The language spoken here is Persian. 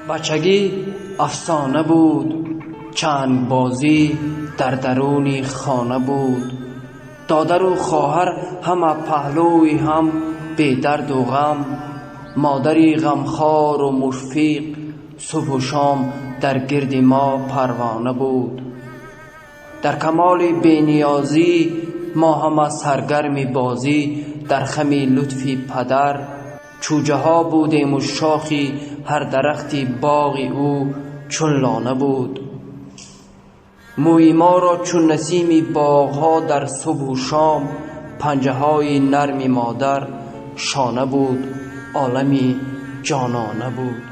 بچگی افسانه بود، چنگ بازی در درونی خانه بود. دادر و خواهر همه پهلوی هم بی درد و غم، مادری غمخوار و مشفق صبح و شام در گرد ما پروانه بود. در کمال بینیازی ما همه سرگرم بازی، در خم لطفی پدر چوجه ها بودیم و شاخی هر درختی باغ او چون لانه بود. موی ما را چون نسیم باغ ها در صبح و شام، پنجه های نرم مادر شانه بود، عالمی جانانه بود.